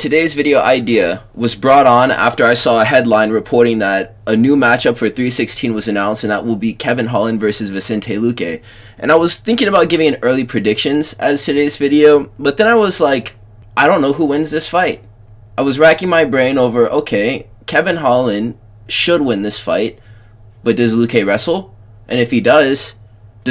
Today's video idea was brought on after I saw a headline reporting that a new matchup for 316 was announced, and that will be Kevin Holland versus Vicente Luque. And I was thinking about giving an early predictions as today's video, but then I was like, I don't know who wins this fight. I was racking my brain over, okay, Kevin Holland should win this fight, but does Luque wrestle? And if he does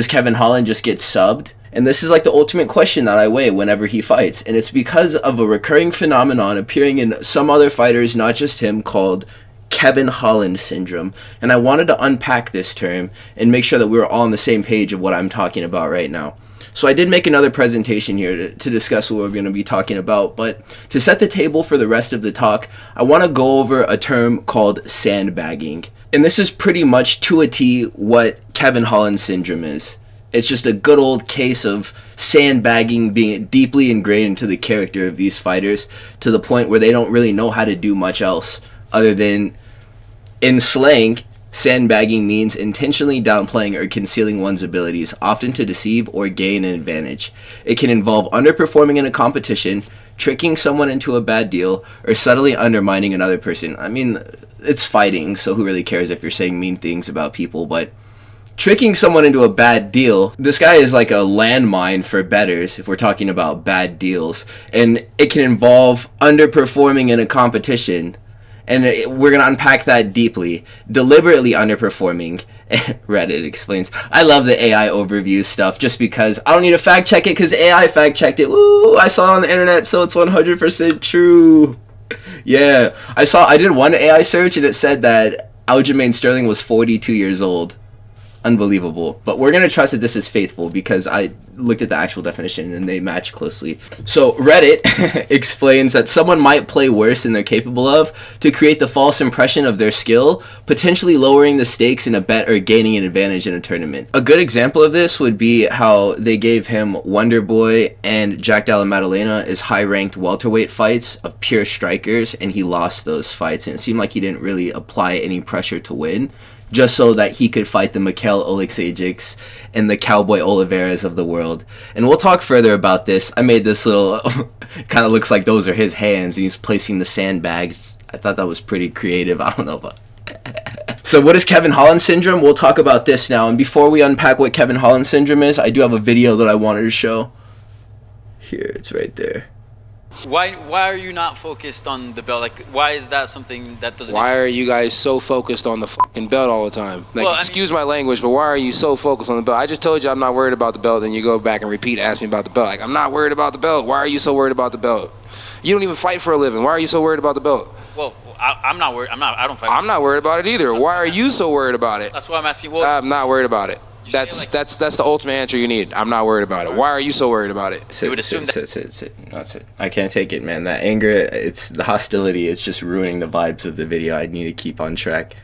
Kevin Holland just get subbed? And this is like the ultimate question that I weigh whenever he fights. And it's because of a recurring phenomenon appearing in some other fighters, not just him, called Kevin Holland syndrome. And I wanted to unpack this term and make sure that we were all on the same page of what I'm talking about right now. So I did make another presentation here to discuss what we're going to be talking about. But to set the table for the rest of the talk, I want to go over a term called sandbagging. And this is pretty much to a T what Kevin Holland syndrome is. It's just a good old case of sandbagging being deeply ingrained into the character of these fighters to the point where they don't really know how to do much else other than, in slang, sandbagging means intentionally downplaying or concealing one's abilities, often to deceive or gain an advantage. It can involve underperforming in a competition, tricking someone into a bad deal, or subtly undermining another person. I mean, it's fighting, so who really cares if you're saying mean things about people, but tricking someone into a bad deal, this guy is like a landmine for bettors if we're talking about bad deals. And it can involve underperforming in a competition. And we're going to unpack that deeply. Deliberately underperforming. Reddit explains. I love the AI overview stuff just because I don't need to fact check it because AI fact checked it. Woo! I saw it on the internet, so it's 100% true. Yeah. I did one AI search and it said that Aljamain Sterling was 42 years old. Unbelievable. But we're going to trust that this is faithful because I looked at the actual definition and they match closely. So Reddit explains that someone might play worse than they're capable of to create the false impression of their skill, potentially lowering the stakes in a bet or gaining an advantage in a tournament. A good example of this would be how they gave him Wonder Boy and Jack Della Maddalena as high-ranked welterweight fights of pure strikers, and he lost those fights, and it seemed like he didn't really apply any pressure to win, just so that he could fight the Mikel Oleksiejczyks and the Cowboy Oliveras of the world. And we'll talk further about this. I made this little, kind of looks like those are his hands, and he's placing the sandbags. I thought that was pretty creative. I don't know, but... So what is Kevin Holland syndrome? We'll talk about this now. And before we unpack what Kevin Holland syndrome is, I do have a video that I wanted to show. Here, it's right there. Why are you not focused on the belt? Like, why is that something that doesn't... Why are you guys so focused on the fucking belt all the time? Like, well, excuse my language, but why are you so focused on the belt? I just told you I'm not worried about the belt, and you go back and repeat, ask me about the belt. Like, I'm not worried about the belt. Why are you so worried about the belt? You don't even fight for a living. Why are you so worried about the belt? Well, I'm not worried. I don't fight. I'm not worried about it either. Why are you so worried about it? That's why I'm asking. Well, I'm not worried about it. That's the ultimate answer you need. I'm not worried about it. Why are you so worried about it? You would assume that. That's it. I can't take it, man. That anger, it's the hostility. It's just ruining the vibes of the video. I need to keep on track.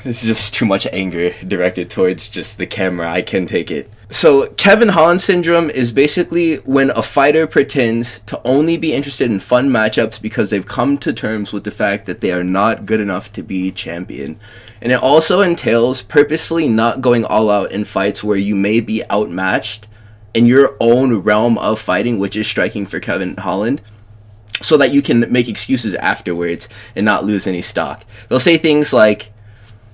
It's just too much anger directed towards just the camera. I can take it. So Kevin Holland syndrome is basically when a fighter pretends to only be interested in fun matchups because they've come to terms with the fact that they are not good enough to be champion. And it also entails purposefully not going all out in fights where you may be outmatched in your own realm of fighting, which is striking for Kevin Holland, so that you can make excuses afterwards and not lose any stock. They'll say things like,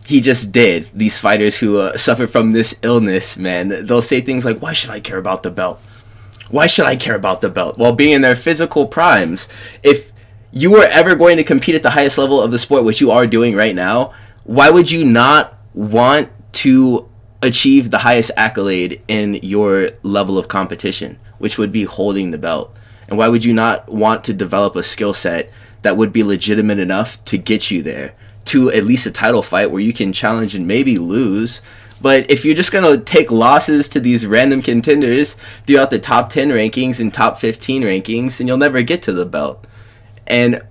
he just did. These fighters who suffer from this illness, man, they'll say things like, why should I care about the belt? Why should I care about the belt? While being in their physical primes. If you were ever going to compete at the highest level of the sport, which you are doing right now, why would you not want to achieve the highest accolade in your level of competition, which would be holding the belt? And why would you not want to develop a skill set that would be legitimate enough to get you there, to at least a title fight where you can challenge and maybe lose? But if you're just going to take losses to these random contenders throughout the top 10 rankings and top 15 rankings, then you'll never get to the belt. And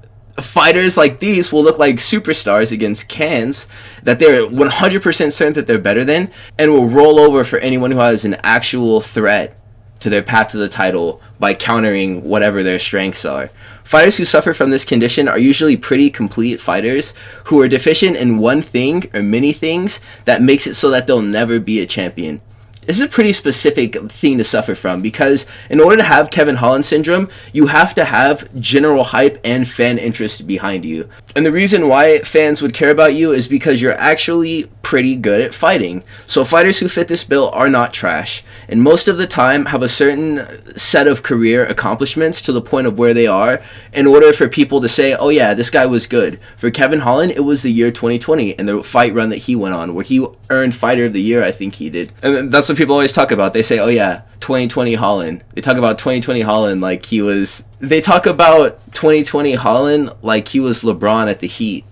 fighters like these will look like superstars against cans that they're 100% certain that they're better than, and will roll over for anyone who has an actual threat to their path to the title by countering whatever their strengths are. Fighters who suffer from this condition are usually pretty complete fighters who are deficient in one thing or many things that makes it so that they'll never be a champion. This is a pretty specific thing to suffer from, because in order to have Kevin Holland syndrome, you have to have general hype and fan interest behind you. And the reason why fans would care about you is because you're actually pretty good at fighting. So fighters who fit this bill are not trash, and most of the time have a certain set of career accomplishments to the point of where they are in order for people to say, oh yeah, this guy was good. For Kevin Holland, it was the year 2020 and the fight run that he went on, where he earned Fighter of the Year, I think he did. And that's what people always talk about. They say, oh yeah, 2020 Holland. They talk about 2020 Holland like he was... They talk about 2020 Holland like he was LeBron at the Heat.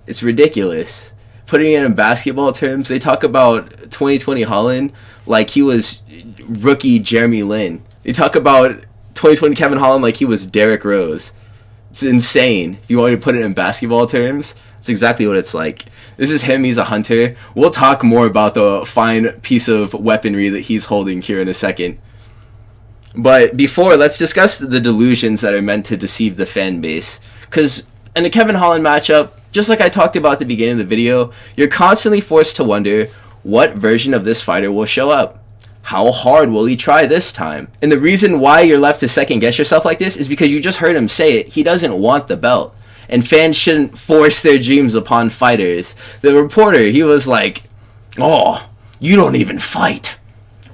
It's ridiculous. Putting it in basketball terms, they talk about 2020 Holland like he was rookie Jeremy Lin. They talk about 2020 Kevin Holland like he was Derrick Rose. It's insane. If you want to put it in basketball terms, it's exactly what it's like. This is him. He's a hunter. We'll talk more about the fine piece of weaponry that he's holding here in a second. But before, let's discuss the delusions that are meant to deceive the fan base. Because in a Kevin Holland matchup, just like I talked about at the beginning of the video, you're constantly forced to wonder what version of this fighter will show up. How hard will he try this time? And the reason why you're left to second guess yourself like this is because you just heard him say it. He doesn't want the belt. And fans shouldn't force their dreams upon fighters. The reporter, he was like, oh, you don't even fight.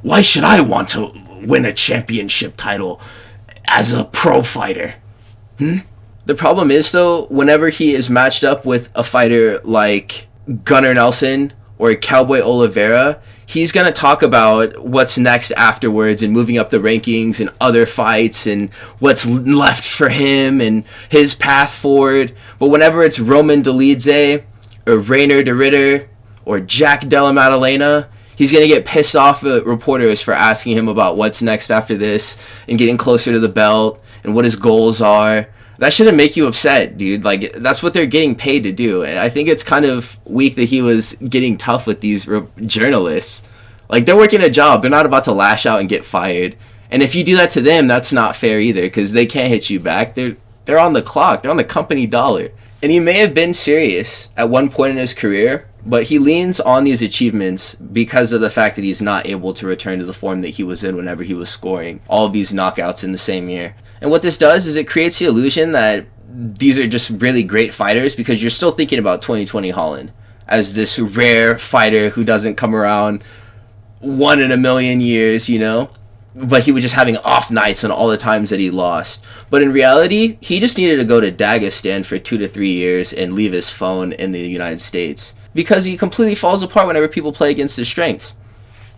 Why should I want to win a championship title as a pro fighter? The problem is, though, whenever he is matched up with a fighter like Gunnar Nelson or Cowboy Oliveira, he's going to talk about what's next afterwards and moving up the rankings and other fights and what's left for him and his path forward. But whenever it's Roman Dolidze or Reiner de Ritter or Jack Della Maddalena, he's going to get pissed off at reporters for asking him about what's next after this and getting closer to the belt and what his goals are. That shouldn't make you upset, dude. Like, that's what they're getting paid to do. And I think it's kind of weak that he was getting tough with these journalists. Like, they're working a job. They're not about to lash out and get fired. And if you do that to them, that's not fair either, because they can't hit you back. They're on the clock. They're on the company dollar. And he may have been serious at one point in his career, but he leans on these achievements because of the fact that he's not able to return to the form that he was in whenever he was scoring all of these knockouts in the same year. And what this does is it creates the illusion that these are just really great fighters, because you're still thinking about 2020 Holland as this rare fighter who doesn't come around one in a million years, you know? But he was just having off nights on all the times that he lost. But in reality, he just needed to go to Dagestan for 2 to 3 years and leave his phone in the United States, because he completely falls apart whenever people play against his strengths.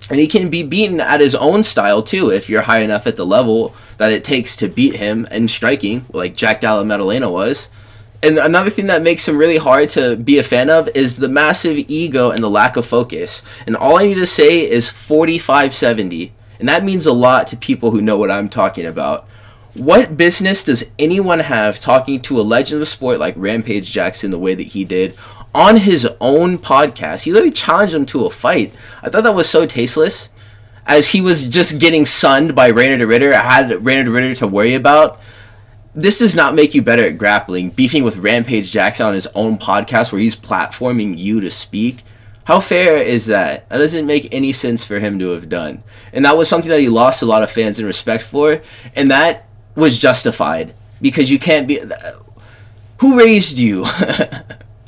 And he can be beaten at his own style, too, if you're high enough at the level that it takes to beat him in striking, like Jack Della Maddalena was. And another thing that makes him really hard to be a fan of is the massive ego and the lack of focus. And all I need to say is 45-70. And that means a lot to people who know what I'm talking about. What business does anyone have talking to a legend of sport like Rampage Jackson the way that he did on his own podcast? He literally challenged him to a fight. I thought that was so tasteless, as he was just getting sunned by Reiner de Ritter. I had Reiner de Ritter to worry about. This does not make you better at grappling, beefing with Rampage Jackson on his own podcast where he's platforming you to speak. How fair is that? That doesn't make any sense for him to have done. And that was something that he lost a lot of fans in respect for, and that was justified, because you can't be... Who raised you?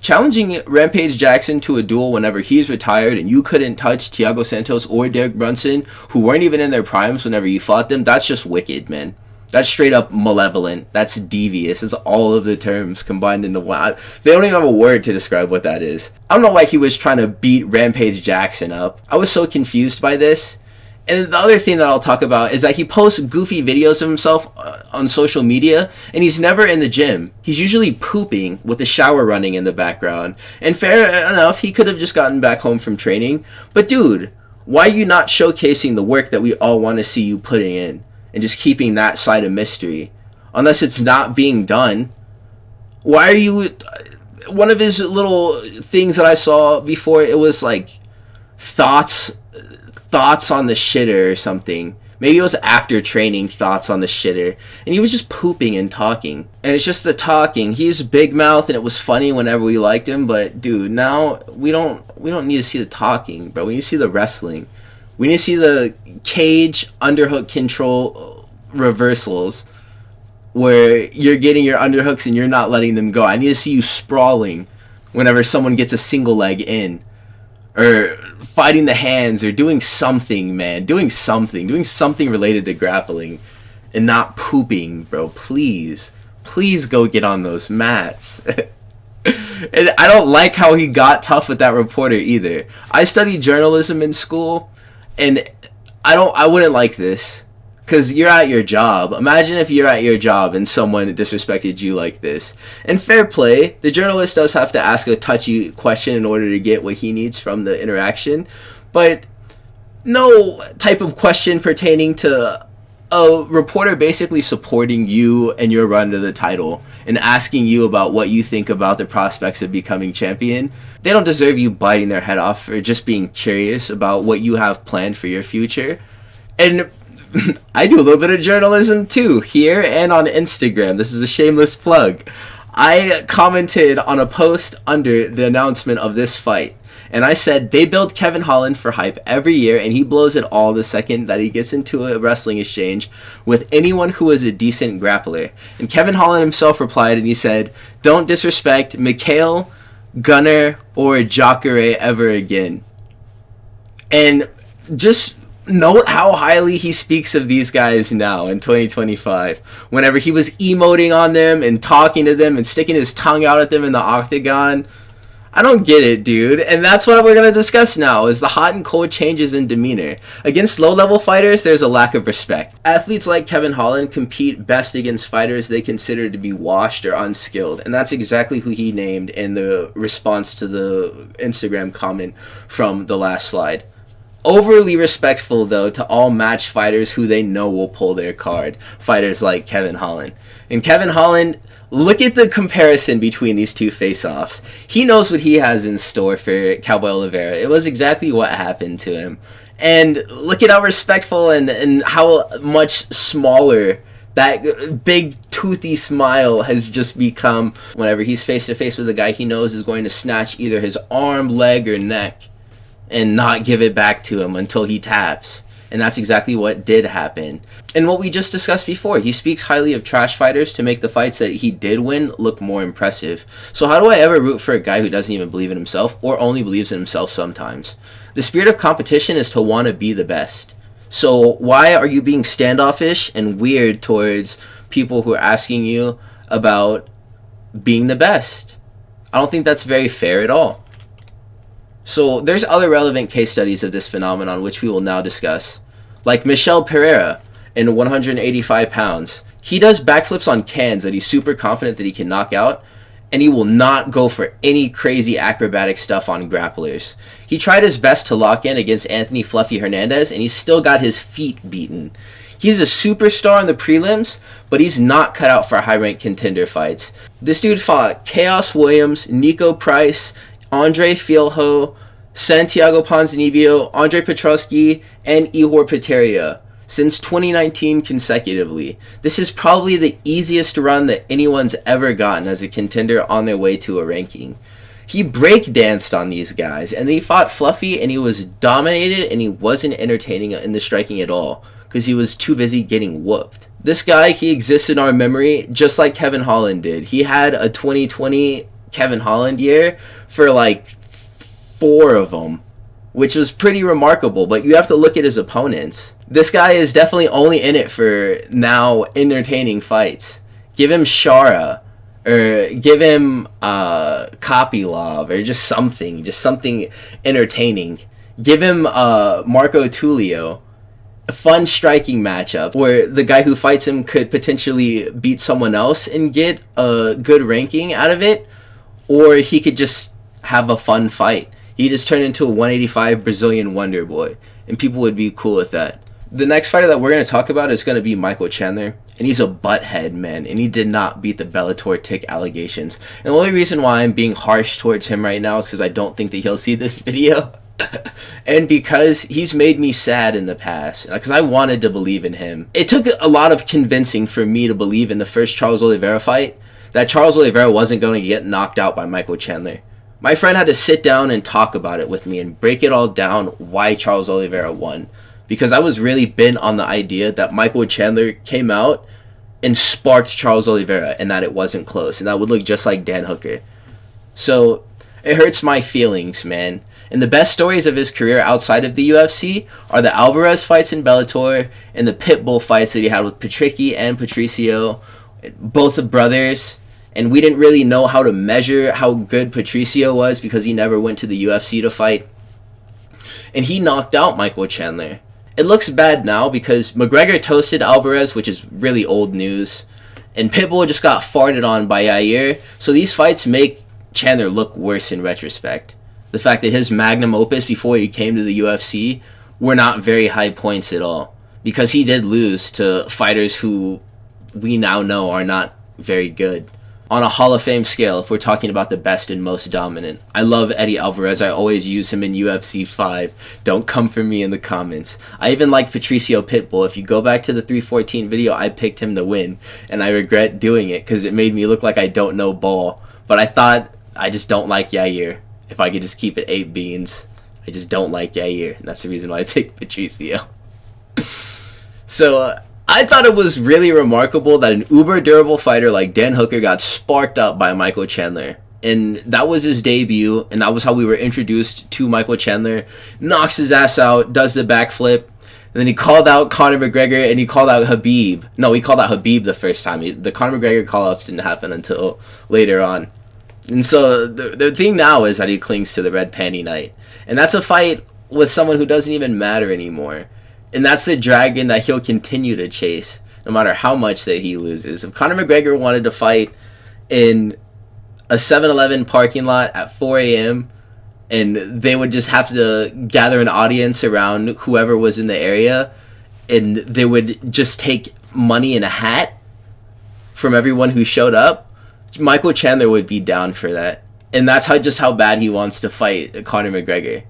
Challenging Rampage Jackson to a duel whenever he's retired and you couldn't touch Thiago Santos or Derek Brunson, who weren't even in their primes whenever you fought them, that's just wicked, man. That's straight up malevolent. That's devious. It's all of the terms combined into one. They don't even have a word to describe what that is. I don't know why he was trying to beat Rampage Jackson up. I was so confused by this. And the other thing that I'll talk about is that he posts goofy videos of himself on social media, and he's never in the gym. He's usually pooping with the shower running in the background. And fair enough, he could have just gotten back home from training. But dude, why are you not showcasing the work that we all want to see you putting in, and just keeping that side a mystery? Unless it's not being done. Why are you... One of his little things that I saw before, it was like thoughts on the shitter or something. Maybe it was after training, thoughts on the shitter. And he was just pooping and talking. And it's just the talking. He's big mouth and it was funny whenever we liked him, but dude, now we don't need to see the talking, bro. We need to see the wrestling. We need to see the cage underhook control reversals where you're getting your underhooks and you're not letting them go. I need to see you sprawling whenever someone gets a single leg in, or fighting the hands, or doing something, man. Doing something related to grappling and not pooping, bro. Please go get on those mats. And I don't like how he got tough with that reporter either. I studied journalism in school, and I wouldn't like this. Because you're at your job. Imagine if you're at your job and someone disrespected you like this. And fair play, the journalist does have to ask a touchy question in order to get what he needs from the interaction. But no type of question pertaining to a reporter basically supporting you and your run to the title and asking you about what you think about the prospects of becoming champion. They don't deserve you biting their head off for just being curious about what you have planned for your future. And I do a little bit of journalism too, here and on Instagram. This is a shameless plug. I commented on a post under the announcement of this fight, and I said they build Kevin Holland for hype every year, and he blows it all the second that he gets into a wrestling exchange with anyone who is a decent grappler. And Kevin Holland himself replied, and he said, "Don't disrespect Michel, Gunner, or Jacare ever again." And just note how highly he speaks of these guys now in 2025. Whenever he was emoting on them and talking to them and sticking his tongue out at them in the octagon. I don't get it, dude. And that's what we're going to discuss now, is the hot and cold changes in demeanor. Against low-level fighters, there's a lack of respect. Athletes like Kevin Holland compete best against fighters they consider to be washed or unskilled. And that's exactly who he named in the response to the Instagram comment from the last slide. Overly respectful, though, to all match fighters who they know will pull their card. Fighters like Kevin Holland. And Kevin Holland, look at the comparison between these two face-offs. He knows what he has in store for Cowboy Oliveira. It was exactly what happened to him. And look at how respectful and how much smaller that big toothy smile has just become whenever he's face-to-face with a guy he knows is going to snatch either his arm, leg, or neck and not give it back to him until he taps. And that's exactly what did happen. And what we just discussed before, he speaks highly of trash fighters to make the fights that he did win look more impressive. So how do I ever root for a guy who doesn't even believe in himself, or only believes in himself sometimes? The spirit of competition is to want to be the best. So why are you being standoffish and weird towards people who are asking you about being the best? I don't think that's very fair at all. So there's other relevant case studies of this phenomenon which we will now discuss. Like Michel Pereira in 185 pounds. He does backflips on cans that he's super confident that he can knock out, and he will not go for any crazy acrobatic stuff on grapplers. He tried his best to lock in against Anthony Fluffy Hernandez, and he still got his feet beaten. He's a superstar in the prelims, but he's not cut out for high-ranked contender fights. This dude fought Chaos Williams, Nico Price, Andre Fialho, Santiago Ponzinibbio, Andre Petrosky, and Ihor Peteria since 2019 consecutively. This is probably the easiest run that anyone's ever gotten as a contender on their way to a ranking. He breakdanced on these guys, and he fought Fluffy, and he was dominated, and he wasn't entertaining in the striking at all because he was too busy getting whooped. This guy, he exists in our memory just like Kevin Holland did. He had a 2020 Kevin Holland year for like 4 of them, which was pretty remarkable, but you have to look at his opponents. This guy is definitely only in it for now entertaining fights. Give him Shara, or give him Kopylov, or just something entertaining. Give him Marco Tulio, a fun striking matchup where the guy who fights him could potentially beat someone else and get a good ranking out of it, or he could just have a fun fight. He just turned into a 185 Brazilian Wonder Boy, and people would be cool with that. The next fighter that we're going to talk about is going to be Michael Chandler, and he's a butthead, man, and he did not beat the Bellator tick allegations. And the only reason why I'm being harsh towards him right now is because I don't think that he'll see this video. And because he's made me sad in the past, because I wanted to believe in him. It took a lot of convincing for me to believe in the first Charles Oliveira fight that Charles Oliveira wasn't going to get knocked out by Michael Chandler. My friend had to sit down and talk about it with me and break it all down why Charles Oliveira won. Because I was really bent on the idea that Michael Chandler came out and sparked Charles Oliveira and that it wasn't close. And that would look just like Dan Hooker. So it hurts my feelings, man. And the best stories of his career outside of the UFC are the Alvarez fights in Bellator and the Pitbull fights that he had with Patricky and Patricio, both the brothers. And we didn't really know how to measure how good Patricio was because he never went to the UFC to fight. And he knocked out Michael Chandler. It looks bad now because McGregor toasted Alvarez, which is really old news. And Pitbull just got farted on by Yair. So these fights make Chandler look worse in retrospect. The fact that his magnum opus before he came to the UFC were not very high points at all. Because he did lose to fighters who we now know are not very good. On a Hall of Fame scale, if we're talking about the best and most dominant, I love Eddie Alvarez. I always use him in UFC 5. Don't come for me in the comments. I even like Patricio Pitbull. If you go back to the 314 video, I picked him to win. And I regret doing it because it made me look like I don't know ball. But I thought I just don't like Yair. If I could just keep it 8 beans. I just don't like Yair. And that's the reason why I picked Patricio. So, I thought it was really remarkable that an uber durable fighter like Dan Hooker got sparked up by Michael Chandler. And that was his debut, and that was how we were introduced to Michael Chandler. Knocks his ass out, does the backflip, and then he called out Conor McGregor, and he called out Khabib. No, he called out Khabib the first time. The Conor McGregor call-outs didn't happen until later on. And so the thing now is that he clings to the red panty night. And that's a fight with someone who doesn't even matter anymore. And that's the dragon that he'll continue to chase, no matter how much that he loses. If Conor McGregor wanted to fight in a 7-Eleven parking lot at 4 a.m., and they would just have to gather an audience around whoever was in the area, and they would just take money in a hat from everyone who showed up, Michael Chandler would be down for that. And that's how bad he wants to fight Conor McGregor.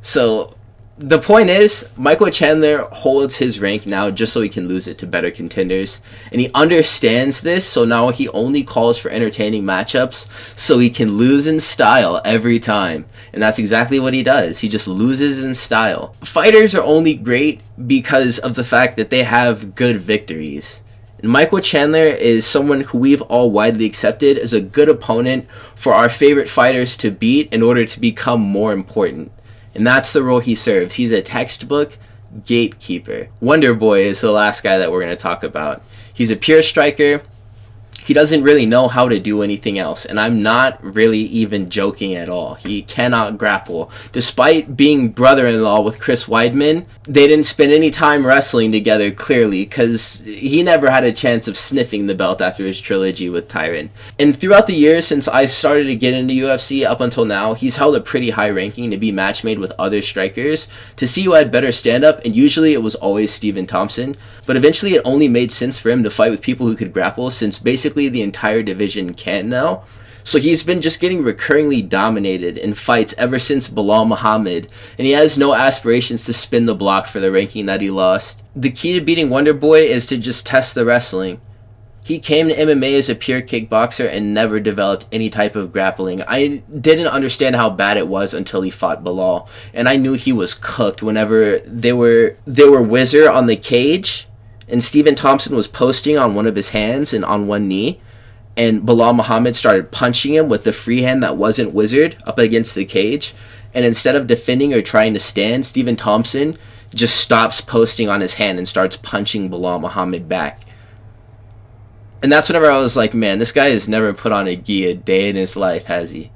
So the point is, Michael Chandler holds his rank now just so he can lose it to better contenders. And he understands this, so now he only calls for entertaining matchups so he can lose in style every time. And that's exactly what he does. He just loses in style. Fighters are only great because of the fact that they have good victories. And Michael Chandler is someone who we've all widely accepted as a good opponent for our favorite fighters to beat in order to become more important. And that's the role he serves. He's a textbook gatekeeper. Wonder Boy is the last guy that we're going to talk about. He's a pure striker. He doesn't really know how to do anything else. And I'm not really even joking at all. He cannot grapple. Despite being brother-in-law with Chris Weidman, they didn't spend any time wrestling together, clearly, because he never had a chance of sniffing the belt after his trilogy with Tyron. And throughout the years since I started to get into UFC up until now, he's held a pretty high ranking to be match made with other strikers to see who had better stand-up, and usually it was always Stephen Thompson. But eventually it only made sense for him to fight with people who could grapple, since basically the entire division can now. So he's been just getting recurringly dominated in fights ever since Bilal Muhammad, and he has no aspirations to spin the block for the ranking that he lost. The key to beating Wonder Boy is to just test the wrestling. He came to MMA as a pure kickboxer and never developed any type of grappling. I didn't understand how bad it was until he fought Bilal, and I knew he was cooked whenever they were whizzer on the cage, and Stephen Thompson was posting on one of his hands and on one knee, and Bilal Muhammad started punching him with the free hand that wasn't wizard up against the cage, and instead of defending or trying to stand, Stephen Thompson just stops posting on his hand and starts punching Bilal Muhammad back. And that's whenever I was like, man, this guy has never put on a gi a day in his life, has he?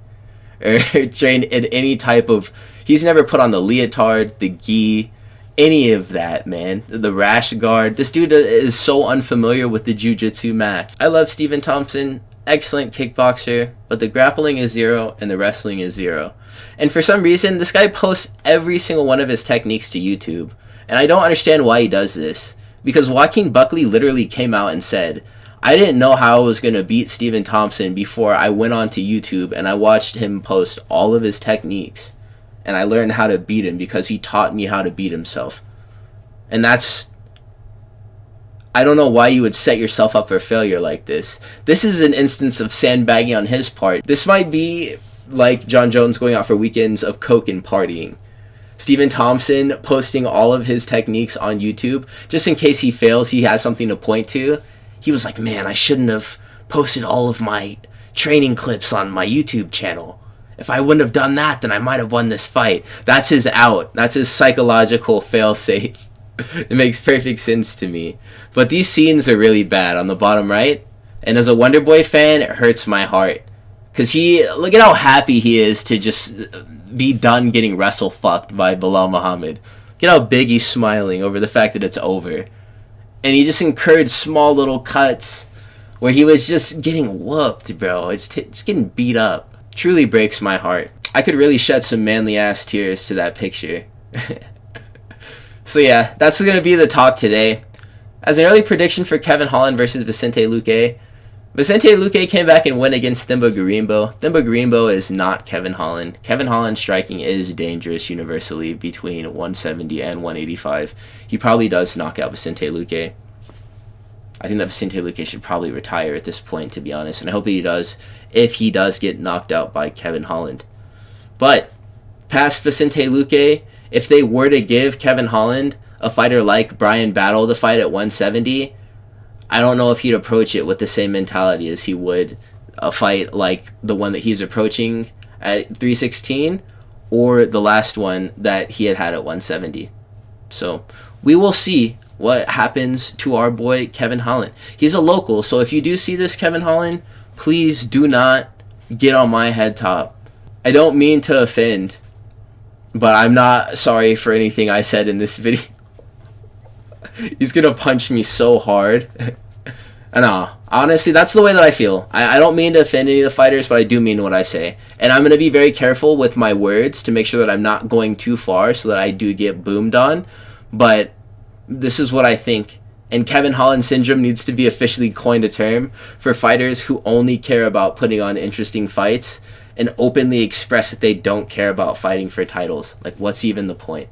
Or trained in any type of... He's never put on the leotard, the gi, any of that, man. The rash guard. This dude is so unfamiliar with the jiu-jitsu mats. I love Stephen Thompson. Excellent kickboxer. But the grappling is 0 and the wrestling is 0. And for some reason, this guy posts every single one of his techniques to YouTube. And I don't understand why he does this. Because Joaquin Buckley literally came out and said, I didn't know how I was going to beat Stephen Thompson before I went onto YouTube and I watched him post all of his techniques. And I learned how to beat him because he taught me how to beat himself. And that's... I don't know why you would set yourself up for failure like this. This is an instance of sandbagging on his part. This might be like John Jones going out for weekends of coke and partying. Stephen Thompson posting all of his techniques on YouTube. Just in case he fails, he has something to point to. He was like, man, I shouldn't have posted all of my training clips on my YouTube channel. If I wouldn't have done that, then I might have won this fight. That's his out. That's his psychological fail-safe. It makes perfect sense to me. But these scenes are really bad on the bottom right. And as a Wonder Boy fan, it hurts my heart. Because look at how happy he is to just be done getting wrestle fucked by Bilal Muhammad. Look at how big he's smiling over the fact that it's over. And he just incurred small little cuts where he was just getting whooped, bro. It's getting beat up. Truly breaks my heart. I could really shed some manly ass tears to that picture. So yeah, that's going to be the talk today. As an early prediction for Kevin Holland versus Vicente Luque, Vicente Luque came back and won against Thimba Garimbo. Thimba Garimbo is not Kevin Holland. Kevin Holland's striking is dangerous universally between 170 and 185. He probably does knock out Vicente Luque. I think that Vicente Luque should probably retire at this point, to be honest. And I hope he does, if he does get knocked out by Kevin Holland. But past Vicente Luque, if they were to give Kevin Holland a fighter like Brian Battle to fight at 170, I don't know if he'd approach it with the same mentality as he would a fight like the one that he's approaching at 316 or the last one that he had at 170. So we will see what happens to our boy Kevin Holland. He's a local, so if you do see this, Kevin Holland, please do not get on my head top. I don't mean to offend, but I'm not sorry for anything I said in this video. He's gonna punch me so hard. Nah, honestly, that's the way that I feel. I don't mean to offend any of the fighters, but I do mean what I say. And I'm gonna be very careful with my words to make sure that I'm not going too far so that I do get boomed on. But this is what I think. And Kevin Holland syndrome needs to be officially coined a term for fighters who only care about putting on interesting fights and openly express that they don't care about fighting for titles. Like, what's even the point?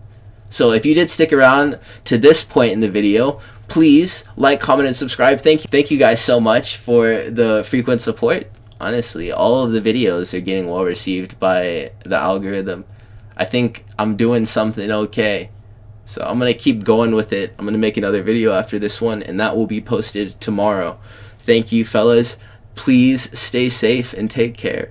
So if you did stick around to this point in the video, please like, comment, and subscribe. Thank you guys so much for the frequent support. Honestly, all of the videos are getting well received by the algorithm. I think I'm doing something okay. So I'm going to keep going with it. I'm going to make another video after this one, and that will be posted tomorrow. Thank you, fellas. Please stay safe and take care.